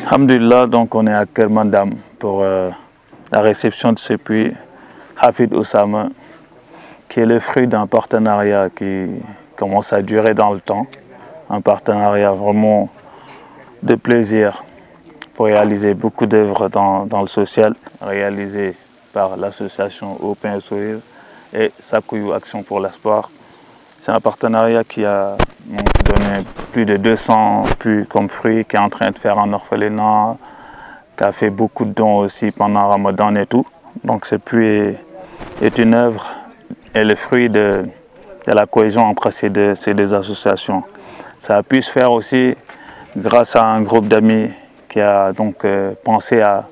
Alhamdulillah, donc on est à Kermandam pour la réception de ce puits Hafid Oussama, qui est le fruit d'un partenariat qui commence à durer dans le temps, un partenariat vraiment de plaisir pour réaliser beaucoup d'œuvres dans le social, réalisées par l'association Au Pain et Sourire et Sakouyou Action pour l'Espoir. C'est un partenariat qui a donné plus de 200 puits comme fruits, qui est en train de faire un orphelinat, qui a fait beaucoup de dons aussi pendant Ramadan et tout. Donc ce puits est une œuvre et le fruit de la cohésion entre ces deux associations. Ça a pu se faire aussi grâce à un groupe d'amis qui a donc pensé à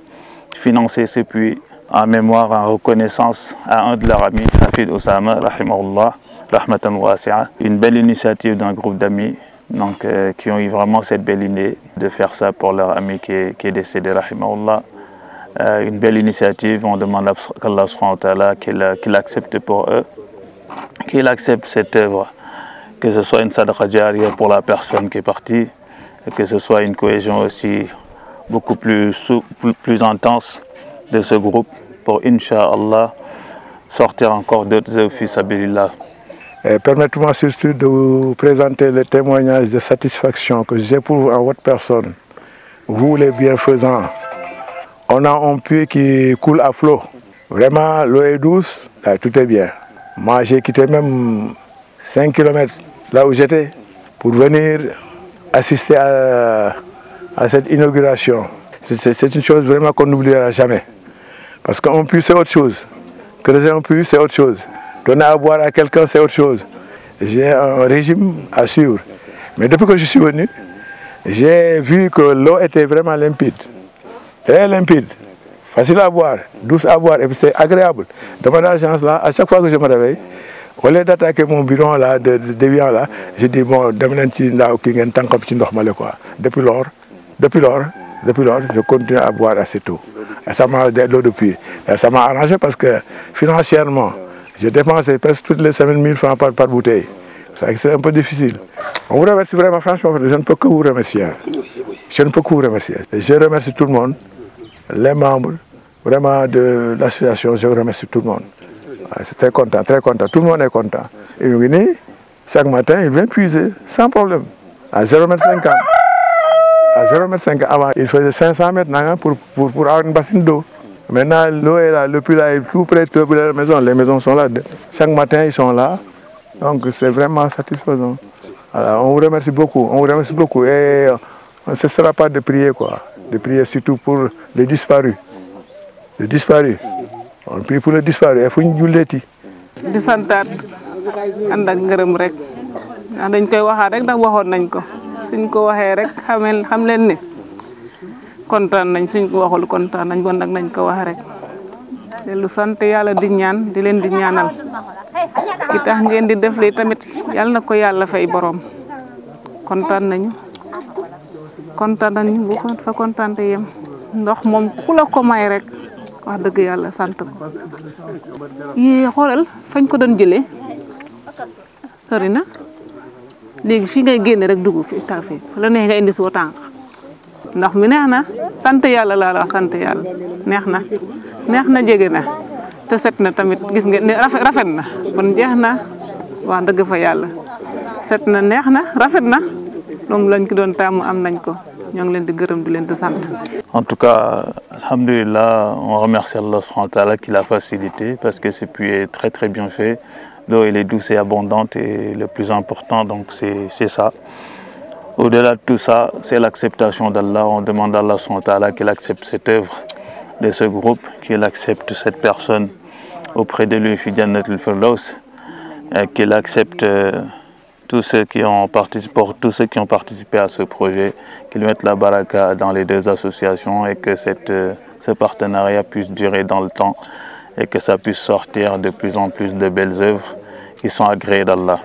financer ce puits en mémoire, en reconnaissance à un de leurs amis, Hafid Oussama, rahimahullah. Une belle initiative d'un groupe d'amis qui ont eu vraiment cette belle idée de faire ça pour leur ami qui est décédé, rahimahullah. Une belle initiative, on demande à Allah subhanahu wa ta'ala qu'il accepte pour eux, qu'il accepte cette œuvre, que ce soit une sadaqa jariya pour la personne qui est partie, et que ce soit une cohésion aussi beaucoup plus intense de ce groupe pour, Inch'Allah, sortir encore d'autres œuvres fi sabilillah. Permettez-moi surtout de vous présenter le témoignage de satisfaction que j'éprouve en votre personne. Vous les bienfaisants, on a un puits qui coule à flot. Vraiment, l'eau est douce, là, tout est bien. Moi, j'ai quitté même 5 km là où j'étais pour venir assister à cette inauguration. C'est une chose vraiment qu'on n'oubliera jamais. Parce qu'un puits, c'est autre chose. Creuser un puits, c'est autre chose. Donner à boire à quelqu'un, c'est autre chose. J'ai un régime à suivre. Mais depuis que je suis venu, j'ai vu que l'eau était vraiment limpide. Très limpide. Facile à boire, douce à boire, et puis c'est agréable. Dans mon agence là, à chaque fois que je me réveille, au lieu d'attaquer mon bureau là, de déviant là, je dis bon, depuis lors, je continue à boire assez tôt. Et ça m'a de l'eau depuis. Et ça m'a arrangé parce que financièrement, je dépensais presque toutes les semaines 1000 francs par bouteille. C'est un peu difficile. On vous remercie vraiment, franchement, je ne peux que vous remercier. Je ne peux que vous remercier. Je remercie tout le monde, les membres vraiment de l'association, je remercie tout le monde. C'est très content, très content. Tout le monde est content. Et chaque matin, il vient puiser, sans problème, à 0,50 m. À 0,50 m avant, il faisait 500 mètres pour avoir une bassine d'eau. Maintenant, l'eau est là, le puits là est tout près de la maison. Les maisons sont là. Chaque matin, ils sont là. Donc, c'est vraiment satisfaisant. Alors, on vous remercie beaucoup. On vous remercie beaucoup. Et on ne cessera pas de prier, quoi. De prier surtout pour les disparus. Les disparus. On prie pour les disparus. Il faut une julleti. di santaat ànd ak ngërëm rek ndax dañ koy waxaat rek ndax waxoon nañ ko suñ ko waxee rek xam leen ni kontaan nañ suñ ko waxul kontaan nañ bon nag nañ ko wax rek te lu sant yàlla di ñaan di leen di ñaanal ki tax ngeen di def li tamit yàlla na ko yàlla fay borom kontaan nañu bu ko fa kontaante yem ndox moom ku la ko may rek wax dëgg yàlla sant ko yi xoolal fañ ko doon jëlee sori na léegi fii ngay génne rek dugg fi taw fi fa la neex nga indi soo tànk ndax mi neex na sant yàlla laa la wax sant yàlla neex na jege na te set na tamit gis nga ne rafet na kon jeex na wax dëgg fa yàlla set na neex na rafet na donc lañ ko doon tàmm am nañ ko ñoo ngi leen di gërëm di leen di sant. En tout cas, alhamdulillah, on remercie Allah subhanahu wa ta'ala qui l'a facilité parce que ce puits est très très bien fait. L'eau elle est douce et abondante et le plus important donc c'est ça. Au-delà de tout ça, c'est l'acceptation d'Allah. On demande à Allah subhanahu wa ta'ala qu'il accepte cette œuvre de ce groupe, qu'il accepte cette personne auprès de lui, fi Jannatul Firdaus, qu'il accepte tous ceux qui ont participé à ce projet, qu'ils mettent la baraka dans les deux associations et que ce partenariat puisse durer dans le temps et que ça puisse sortir de plus en plus de belles œuvres qui sont agréées d'Allah.